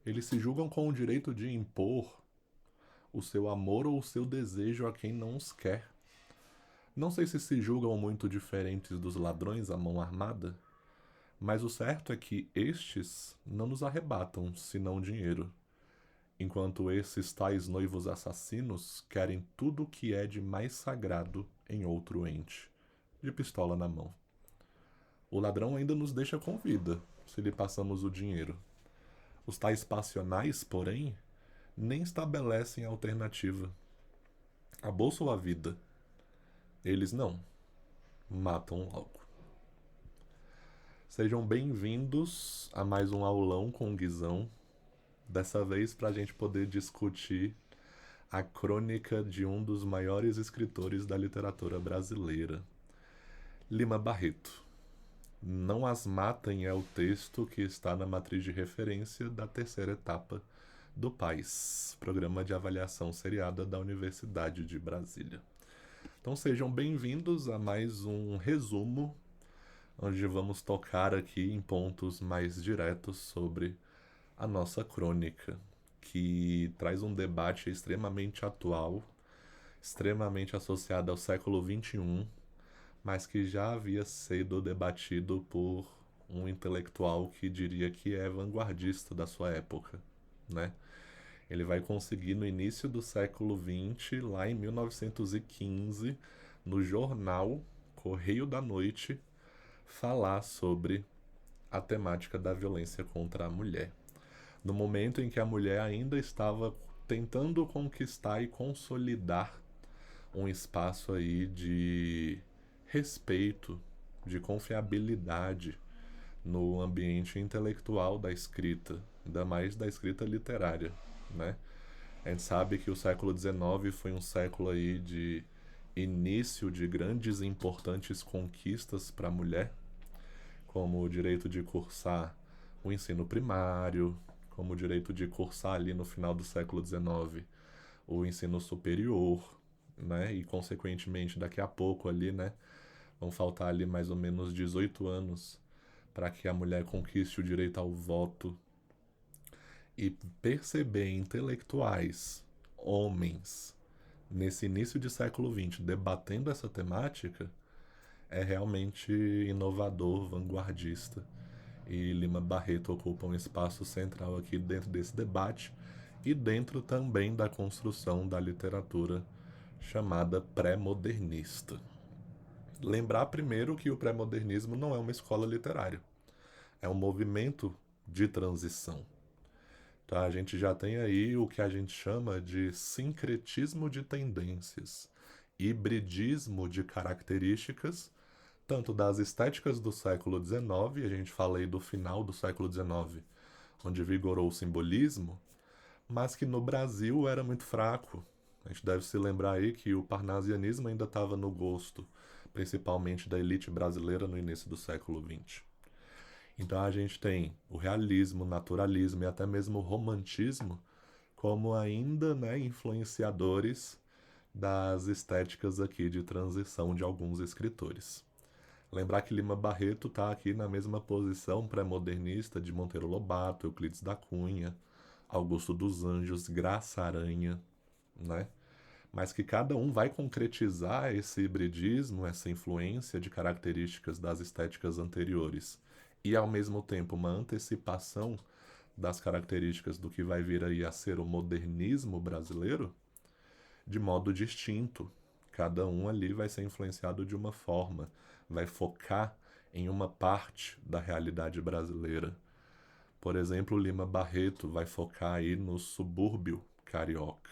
Eles se julgam com o direito de impor o seu amor ou o seu desejo a quem não os quer. Não sei se julgam muito diferentes dos ladrões à mão armada, mas o certo é que estes não nos arrebatam senão dinheiro, enquanto esses tais noivos assassinos querem tudo o que é de mais sagrado em outro ente, de pistola na mão. O ladrão ainda nos deixa com vida, se lhe passamos o dinheiro. Os tais passionais, porém, nem estabelecem alternativa. A bolsa ou a vida? Eles não. Matam logo. Sejam bem-vindos a mais um aulão com o Guizão. Dessa vez para a gente poder discutir a crônica de um dos maiores escritores da literatura brasileira, Lima Barreto. Não as matem é o texto que está na matriz de referência da terceira etapa do PAIS, Programa de Avaliação Seriada da Universidade de Brasília. Então sejam bem-vindos a mais um resumo, onde vamos tocar aqui em pontos mais diretos sobre a nossa crônica, que traz um debate extremamente atual, extremamente associado ao século XXI, mas que já havia sido debatido por um intelectual que diria que é vanguardista da sua época, né? Ele vai conseguir no início do século XX, lá em 1915, no jornal Correio da Noite, falar sobre a temática da violência contra a mulher. No momento em que a mulher ainda estava tentando conquistar e consolidar um espaço aí de respeito, de confiabilidade no ambiente intelectual da escrita, ainda mais da escrita literária, né? A gente sabe que o século XIX foi um século aí de início de grandes e importantes conquistas para a mulher, como o direito de cursar o ensino primário, como o direito de cursar ali no final do século XIX o ensino superior, né? E consequentemente daqui a pouco ali, né? Vão faltar ali mais ou menos 18 anos para que a mulher conquiste o direito ao voto. E perceber intelectuais, homens, nesse início de século XX debatendo essa temática é realmente inovador, vanguardista. E Lima Barreto ocupa um espaço central aqui dentro desse debate e dentro também da construção da literatura chamada pré-modernista. Lembrar primeiro que o pré-modernismo não é uma escola literária, é um movimento de transição. Tá? A gente já tem aí o que a gente chama de sincretismo de tendências, hibridismo de características, tanto das estéticas do século XIX, a gente fala aí do final do século XIX, onde vigorou o simbolismo, mas que no Brasil era muito fraco. A gente deve se lembrar aí que o parnasianismo ainda estava no gosto, principalmente da elite brasileira no início do século XX. Então a gente tem o realismo, o naturalismo e até mesmo o romantismo como ainda, né, influenciadores das estéticas aqui de transição de alguns escritores. Lembrar que Lima Barreto está aqui na mesma posição pré-modernista de Monteiro Lobato, Euclides da Cunha, Augusto dos Anjos, Graça Aranha, né? Mas que cada um vai concretizar esse hibridismo, essa influência de características das estéticas anteriores e ao mesmo tempo uma antecipação das características do que vai vir aí a ser o modernismo brasileiro de modo distinto. Cada um ali vai ser influenciado de uma forma, vai focar em uma parte da realidade brasileira. Por exemplo, Lima Barreto vai focar aí no subúrbio carioca.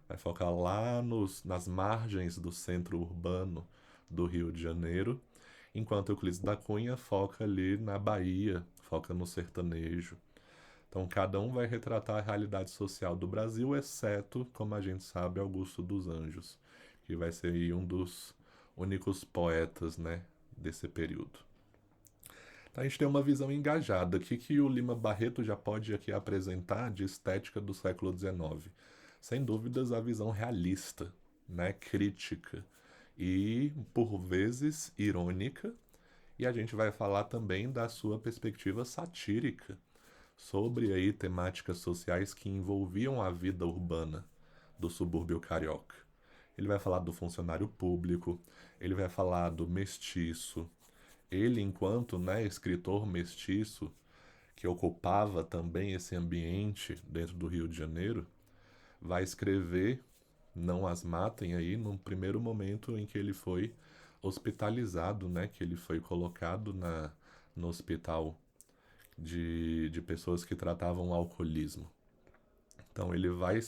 Vai focar lá nas margens do centro urbano do Rio de Janeiro, enquanto Euclides da Cunha foca ali na Bahia, foca no sertanejo. Então, cada um vai retratar a realidade social do Brasil, exceto, como a gente sabe, Augusto dos Anjos, que vai ser aí um dos únicos poetas, né, desse período. Então, a gente tem uma visão engajada. O que o Lima Barreto já pode aqui apresentar de estética do século XIX? Sem dúvidas, a visão realista, né, crítica e, por vezes, irônica. E a gente vai falar também da sua perspectiva satírica sobre aí temáticas sociais que envolviam a vida urbana do subúrbio carioca. Ele vai falar do funcionário público, ele vai falar do mestiço. Ele, enquanto, né, escritor mestiço, que ocupava também esse ambiente dentro do Rio de Janeiro, vai escrever Não As Matem aí num primeiro momento em que ele foi hospitalizado, né, que ele foi colocado no hospital de pessoas que tratavam o alcoolismo. Então ele vai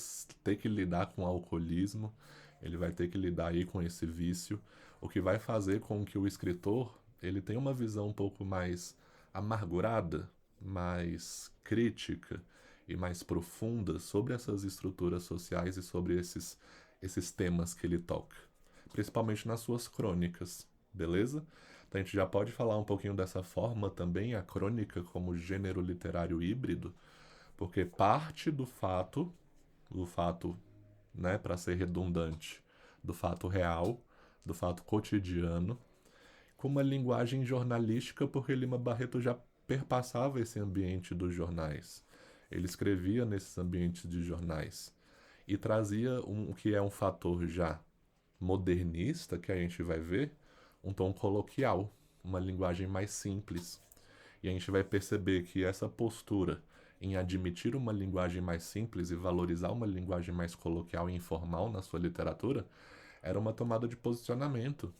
ter que lidar com o alcoolismo, ele vai ter que lidar aí com esse vício, o que vai fazer com que o escritor ele tenha uma visão um pouco mais amargurada, mais crítica e mais profunda sobre essas estruturas sociais e sobre esses temas que ele toca, principalmente nas suas crônicas, beleza? Então a gente já pode falar um pouquinho dessa forma também, a crônica como gênero literário híbrido, porque parte do fato, né, para ser redundante, do fato real, do fato cotidiano, com uma linguagem jornalística, porque Lima Barreto já perpassava esse ambiente dos jornais. Ele escrevia nesses ambientes de jornais e trazia o que é um fator já modernista, que a gente vai ver, um tom coloquial, uma linguagem mais simples. E a gente vai perceber que essa postura em admitir uma linguagem mais simples e valorizar uma linguagem mais coloquial e informal na sua literatura era uma tomada de posicionamento.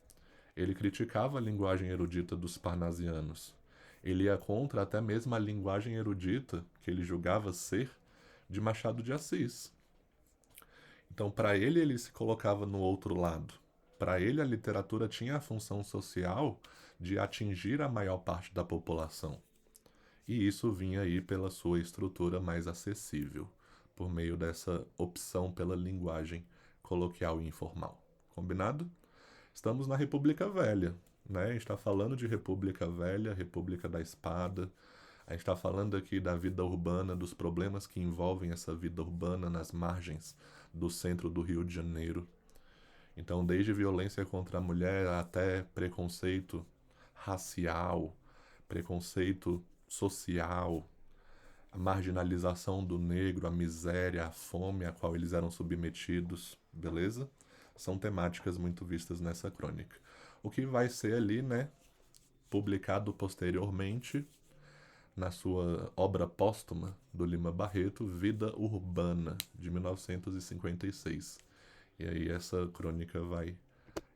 Ele criticava a linguagem erudita dos parnasianos. Ele ia contra até mesmo a linguagem erudita, que ele julgava ser, de Machado de Assis. Então, para ele, ele se colocava no outro lado. Para ele, a literatura tinha a função social de atingir a maior parte da população. E isso vinha aí pela sua estrutura mais acessível, por meio dessa opção pela linguagem coloquial e informal. Combinado? Estamos na República Velha, né? A gente está falando de República Velha, República da Espada. A gente está falando aqui da vida urbana, dos problemas que envolvem essa vida urbana nas margens do centro do Rio de Janeiro. Então, desde violência contra a mulher até preconceito racial, preconceito social, a marginalização do negro, a miséria, a fome a qual eles eram submetidos, beleza? São temáticas muito vistas nessa crônica. O que vai ser ali, né, publicado posteriormente na sua obra póstuma do Lima Barreto, Vida Urbana, de 1956. E aí essa crônica vai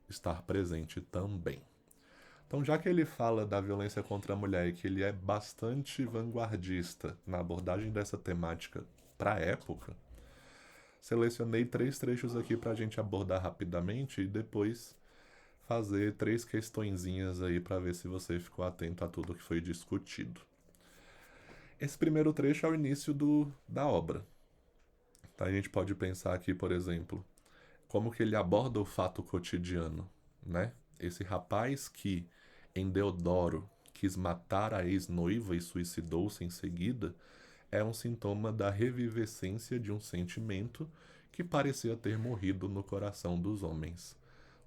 estar presente também. Então, já que ele fala da violência contra a mulher e que ele é bastante vanguardista na abordagem dessa temática para a época, selecionei 3 trechos aqui para a gente abordar rapidamente e depois fazer 3 questõezinhas aí para ver se você ficou atento a tudo que foi discutido. Esse primeiro trecho é o início da obra. Tá? A gente pode pensar aqui, por exemplo, como que ele aborda o fato cotidiano, né? Esse rapaz que, em Deodoro, quis matar a ex-noiva e suicidou-se em seguida, é um sintoma da revivescência de um sentimento que parecia ter morrido no coração dos homens.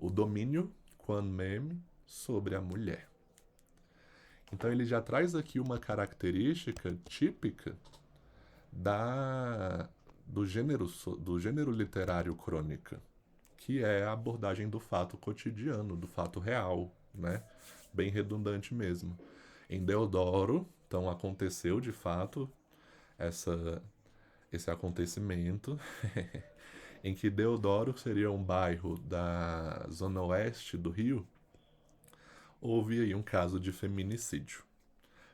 O domínio, quan mem, sobre a mulher. Então ele já traz aqui uma característica típica do gênero literário crônica, que é a abordagem do fato cotidiano, do fato real, né? Bem redundante mesmo. Em Deodoro, então aconteceu de fato esse acontecimento, em que Deodoro seria um bairro da zona oeste do Rio, houve aí um caso de feminicídio.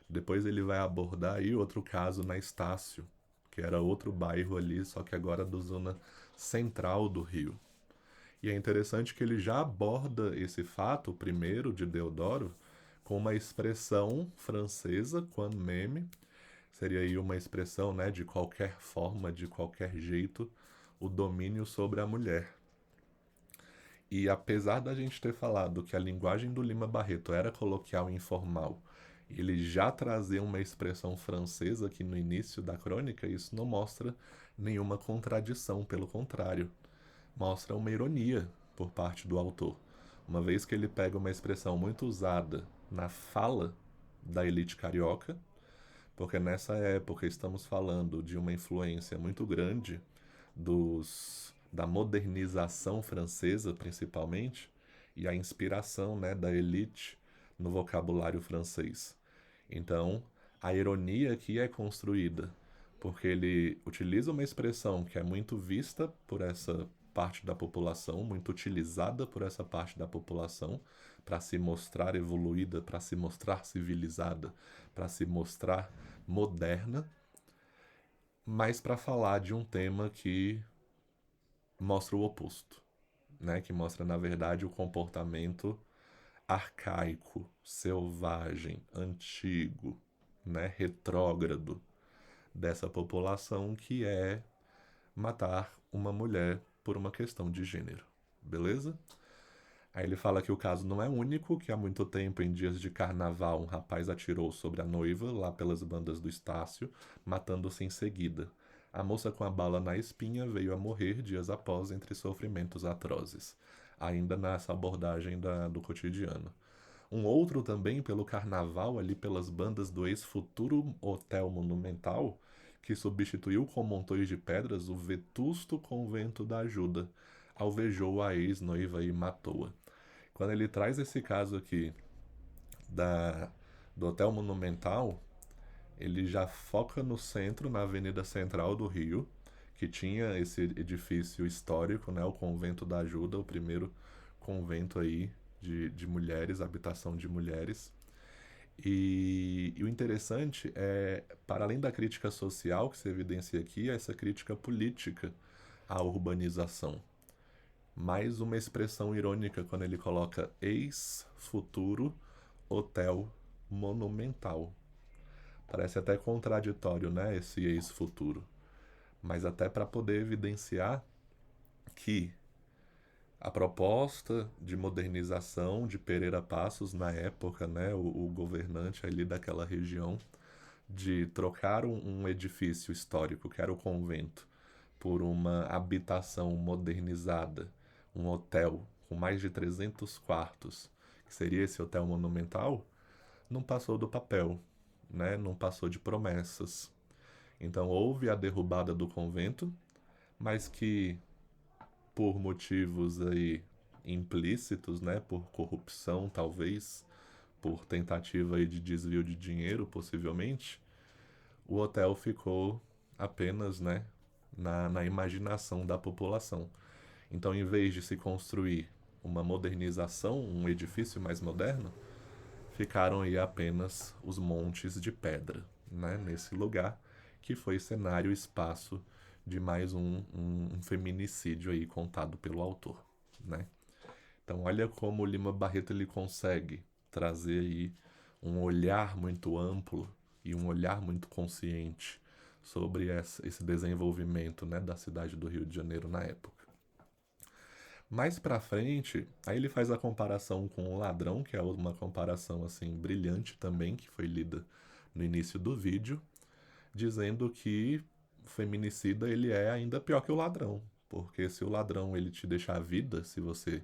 Depois ele vai abordar aí outro caso na Estácio, que era outro bairro ali, só que agora da zona central do Rio. E é interessante que ele já aborda esse fato, primeiro, de Deodoro, com uma expressão francesa, quan meme, seria aí uma expressão, né, de qualquer forma, de qualquer jeito, o domínio sobre a mulher. E apesar da gente ter falado que a linguagem do Lima Barreto era coloquial e informal, ele já trazer uma expressão francesa aqui no início da crônica, isso não mostra nenhuma contradição, pelo contrário, mostra uma ironia por parte do autor, uma vez que ele pega uma expressão muito usada na fala da elite carioca porque nessa época estamos falando de uma influência muito grande da modernização francesa, principalmente, e a inspiração, né, da elite no vocabulário francês. Então, a ironia aqui é construída, porque ele utiliza uma expressão que é muito vista por essa parte da população, muito utilizada por essa parte da população, para se mostrar evoluída, para se mostrar civilizada, para se mostrar moderna, mas para falar de um tema que mostra o oposto, né? Que mostra, na verdade, o comportamento arcaico, selvagem, antigo, né? Retrógrado dessa população, que é matar uma mulher por uma questão de gênero, beleza? Aí ele fala que o caso não é único, que há muito tempo, em dias de carnaval, um rapaz atirou sobre a noiva, lá pelas bandas do Estácio, matando-se em seguida. A moça com a bala na espinha veio a morrer dias após entre sofrimentos atrozes. Ainda nessa abordagem do cotidiano. Um outro também pelo carnaval, ali pelas bandas do ex-futuro Hotel Monumental, que substituiu com montões de pedras o vetusto convento da Ajuda, alvejou a ex-noiva e matou-a. Quando ele traz esse caso aqui da, do Hotel Monumental, ele já foca no centro, na Avenida Central do Rio, que tinha esse edifício histórico, né, o Convento da Ajuda, o primeiro convento aí de mulheres, habitação de mulheres. E o interessante é, para além da crítica social que se evidencia aqui, essa crítica política à urbanização. Mais uma expressão irônica quando ele coloca ex-futuro hotel monumental. Parece até contraditório, né, esse ex-futuro. Mas até para poder evidenciar que a proposta de modernização de Pereira Passos na época, né, o governante ali daquela região, de trocar um edifício histórico, que era o convento, por uma habitação modernizada, um hotel com mais de 300 quartos, que seria esse hotel monumental, não passou do papel, né? Não passou de promessas. Então houve a derrubada do convento, mas que por motivos aí implícitos, né, por corrupção talvez, por tentativa aí de desvio de dinheiro possivelmente, o hotel ficou apenas, né, na imaginação da população. Então, em vez de se construir uma modernização, um edifício mais moderno, ficaram aí apenas os montes de pedra, né, nesse lugar, que foi cenário e espaço de mais um feminicídio aí contado pelo autor, né? Então, olha como o Lima Barreto ele consegue trazer aí um olhar muito amplo e um olhar muito consciente sobre esse desenvolvimento, né, da cidade do Rio de Janeiro na época. Mais pra frente, aí ele faz a comparação com o ladrão, que é uma comparação assim brilhante também, que foi lida no início do vídeo, dizendo que o feminicida ele é ainda pior que o ladrão, porque se o ladrão ele te deixa a vida, se você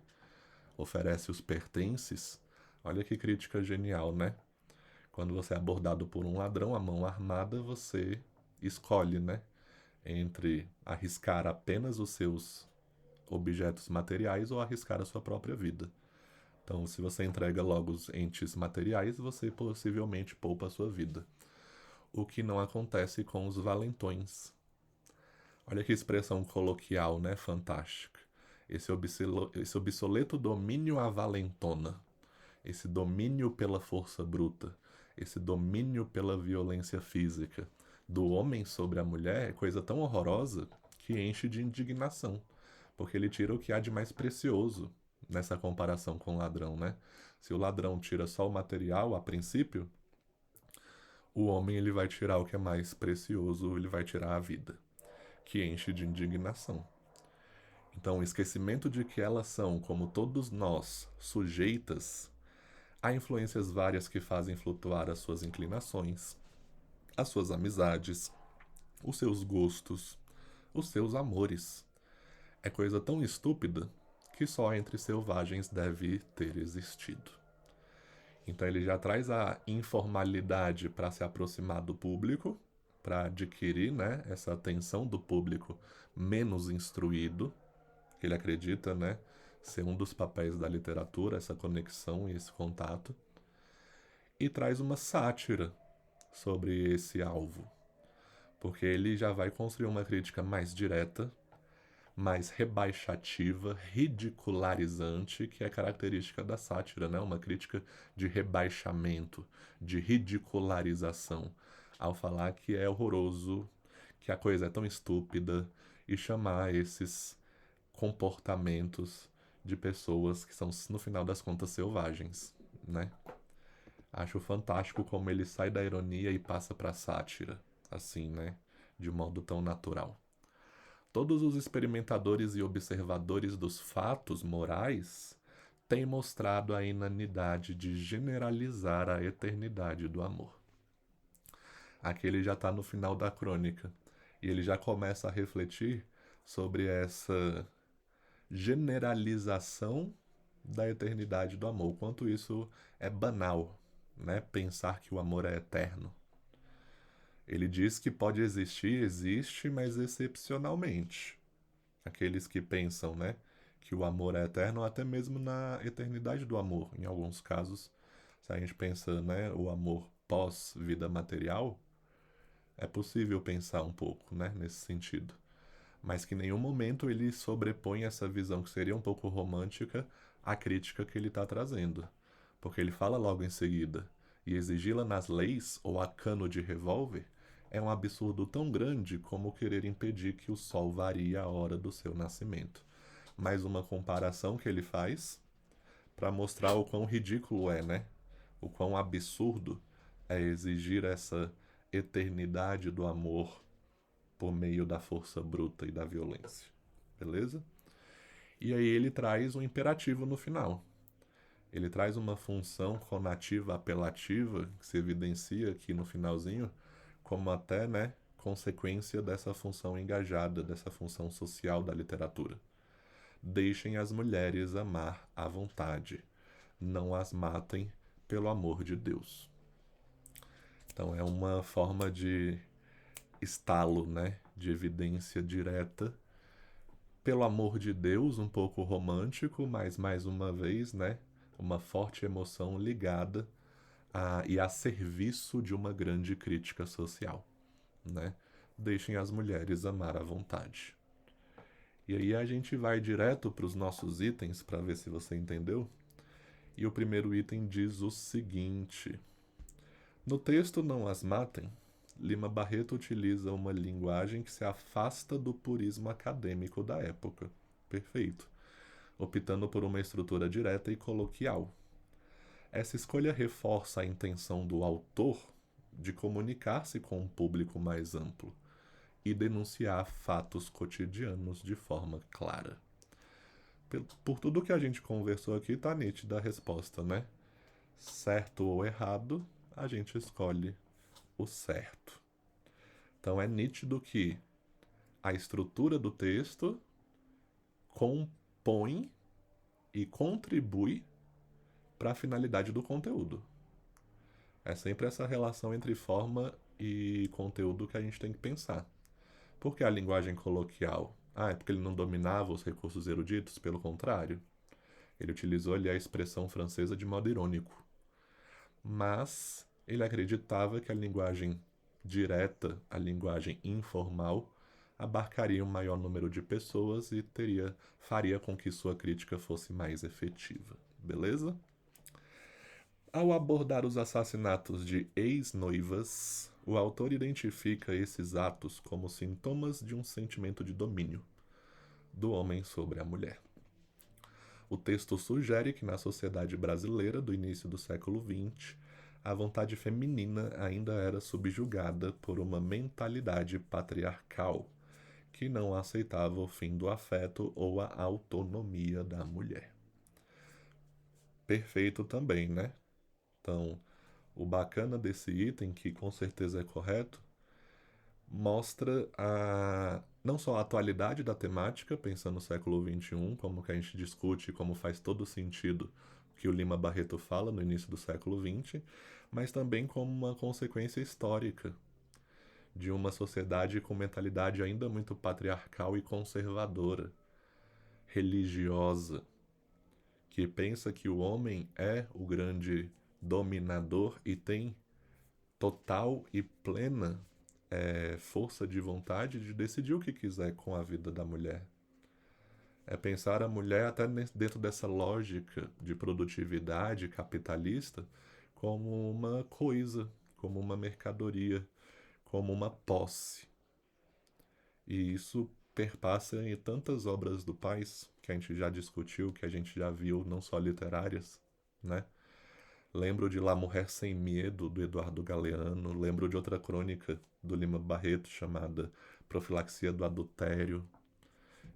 oferece os pertences, olha que crítica genial, né? Quando você é abordado por um ladrão, a mão armada, você escolhe, né? Entre arriscar apenas os seus objetos materiais ou arriscar a sua própria vida. Então, se você entrega logo os entes materiais, você possivelmente poupa a sua vida. O que não acontece com os valentões. Olha que expressão coloquial, né? Fantástica. Esse obsoleto domínio à valentona. Esse domínio pela força bruta. Esse domínio pela violência física do homem sobre a mulher é coisa tão horrorosa que enche de indignação. Porque ele tira o que há de mais precioso nessa comparação com o ladrão, né? Se o ladrão tira só o material, a princípio, o homem ele vai tirar o que é mais precioso, ele vai tirar a vida, que enche de indignação. Então, o esquecimento de que elas são, como todos nós, sujeitas a influências várias que fazem flutuar as suas inclinações, as suas amizades, os seus gostos, os seus amores. É coisa tão estúpida que só entre selvagens deve ter existido. Então ele já traz a informalidade para se aproximar do público, para adquirir, né, essa atenção do público menos instruído, que ele acredita, né, ser um dos papéis da literatura, essa conexão e esse contato, e traz uma sátira sobre esse alvo, porque ele já vai construir uma crítica mais direta, mais rebaixativa, ridicularizante, que é característica da sátira, né? Uma crítica de rebaixamento, de ridicularização, ao falar que é horroroso, que a coisa é tão estúpida, e chamar esses comportamentos de pessoas que são, no final das contas, selvagens, né? Acho fantástico como ele sai da ironia e passa para a sátira, assim, né? De modo tão natural. Todos os experimentadores e observadores dos fatos morais têm mostrado a inanidade de generalizar a eternidade do amor. Aqui ele já está no final da crônica e ele já começa a refletir sobre essa generalização da eternidade do amor, quanto isso é banal, né? Pensar que o amor é eterno. Ele diz que pode existir, existe, mas excepcionalmente. Aqueles que pensam, né, que o amor é eterno, até mesmo na eternidade do amor, em alguns casos, se a gente pensa, né, o amor pós-vida material, é possível pensar um pouco, né, nesse sentido. Mas que em nenhum momento ele sobrepõe essa visão que seria um pouco romântica à crítica que ele está trazendo. Porque ele fala logo em seguida, e exigi-la nas leis ou a cano de revólver é um absurdo tão grande como querer impedir que o sol varie a hora do seu nascimento. Mais uma comparação que ele faz para mostrar o quão ridículo é, né? O quão absurdo é exigir essa eternidade do amor por meio da força bruta e da violência. Beleza? E aí ele traz um imperativo no final. Ele traz uma função conativa apelativa que se evidencia aqui no finalzinho como até, né, consequência dessa função engajada, dessa função social da literatura. Deixem as mulheres amar à vontade, não as matem pelo amor de Deus. Então é uma forma de estalo, né, de evidência direta pelo amor de Deus, um pouco romântico, mas mais uma vez, né, uma forte emoção ligada e a serviço de uma grande crítica social, né? Deixem as mulheres amar à vontade. E aí a gente vai direto para os nossos itens para ver se você entendeu. E o primeiro item diz o seguinte: no texto Não As Matem, Lima Barreto utiliza uma linguagem que se afasta do purismo acadêmico da época. Perfeito. Optando por uma estrutura direta e coloquial. Essa escolha reforça a intenção do autor de comunicar-se com um público mais amplo e denunciar fatos cotidianos de forma clara. Por tudo que a gente conversou aqui, tá nítida a resposta, né? Certo ou errado, a gente escolhe o certo. Então é nítido que a estrutura do texto compõe e contribui para a finalidade do conteúdo. É sempre essa relação entre forma e conteúdo que a gente tem que pensar. Por que a linguagem coloquial? Ah, é porque ele não dominava os recursos eruditos? Pelo contrário. Ele utilizou ali a expressão francesa de modo irônico. Mas ele acreditava que a linguagem direta, a linguagem informal, abarcaria um maior número de pessoas e faria com que sua crítica fosse mais efetiva. Beleza? Ao abordar os assassinatos de ex-noivas, o autor identifica esses atos como sintomas de um sentimento de domínio do homem sobre a mulher. O texto sugere que na sociedade brasileira do início do século XX, a vontade feminina ainda era subjugada por uma mentalidade patriarcal, que não aceitava o fim do afeto ou a autonomia da mulher. Perfeito também, né? Então, o bacana desse item, que com certeza é correto, mostra não só a atualidade da temática, pensando no século XXI, como que a gente discute, como faz todo sentido que o Lima Barreto fala no início do século XX, mas também como uma consequência histórica de uma sociedade com mentalidade ainda muito patriarcal e conservadora, religiosa, que pensa que o homem é o grande dominador e tem total e plena força de vontade de decidir o que quiser com a vida da mulher. É pensar a mulher até dentro dessa lógica de produtividade capitalista como uma coisa, como uma mercadoria, como uma posse. E isso perpassa em tantas obras do País que a gente já discutiu, que a gente já viu, não só literárias, né? Lembro de La Mulher Sem Medo, do Eduardo Galeano. Lembro de outra crônica do Lima Barreto chamada Profilaxia do Adultério.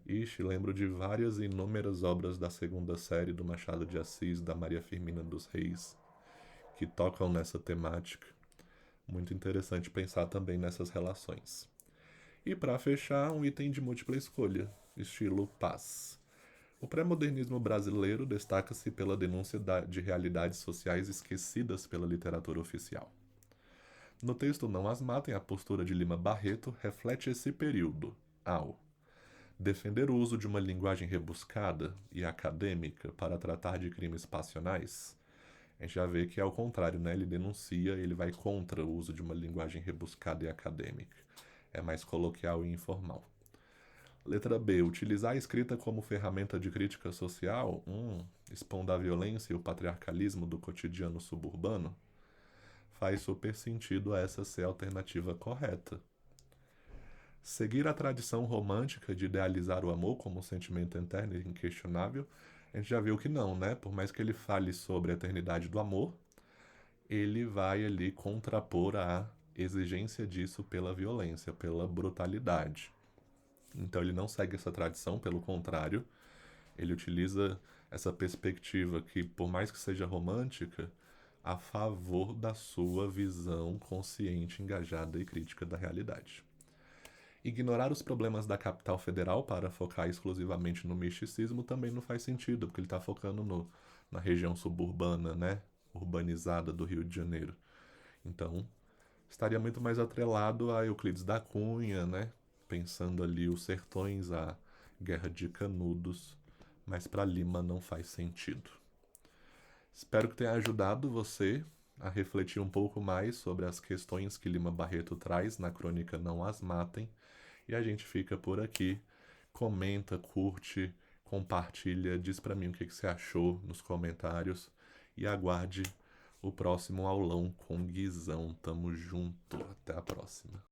Ixi, lembro de várias e inúmeras obras da segunda série do Machado de Assis, da Maria Firmina dos Reis, que tocam nessa temática. Muito interessante pensar também nessas relações. E para fechar, um item de múltipla escolha, estilo paz. O pré-modernismo brasileiro destaca-se pela denúncia de realidades sociais esquecidas pela literatura oficial. No texto Não As Matem, a postura de Lima Barreto reflete esse período, ao defender o uso de uma linguagem rebuscada e acadêmica para tratar de crimes passionais. A gente já vê que é ao contrário, né? Ele denuncia, ele vai contra o uso de uma linguagem rebuscada e acadêmica. É mais coloquial e informal. Letra B. Utilizar a escrita como ferramenta de crítica social, expondo a violência e o patriarcalismo do cotidiano suburbano. Faz super sentido essa ser a alternativa correta. Seguir a tradição romântica de idealizar o amor como um sentimento eterno e inquestionável, a gente já viu que não, né? Por mais que ele fale sobre a eternidade do amor, ele vai ali contrapor a exigência disso pela violência, pela brutalidade. Então ele não segue essa tradição, pelo contrário, ele utiliza essa perspectiva que, por mais que seja romântica, a favor da sua visão consciente, engajada e crítica da realidade. Ignorar os problemas da capital federal para focar exclusivamente no misticismo também não faz sentido, porque ele está focando na região suburbana, né? Urbanizada do Rio de Janeiro. Então, estaria muito mais atrelado a Euclides da Cunha, né? Pensando ali os sertões, a Guerra de Canudos, mas para Lima não faz sentido. Espero que tenha ajudado você a refletir um pouco mais sobre as questões que Lima Barreto traz na crônica Não As Matem. E a gente fica por aqui. Comenta, curte, compartilha, diz pra mim o que você achou nos comentários. E aguarde o próximo aulão com Guizão. Tamo junto. Até a próxima.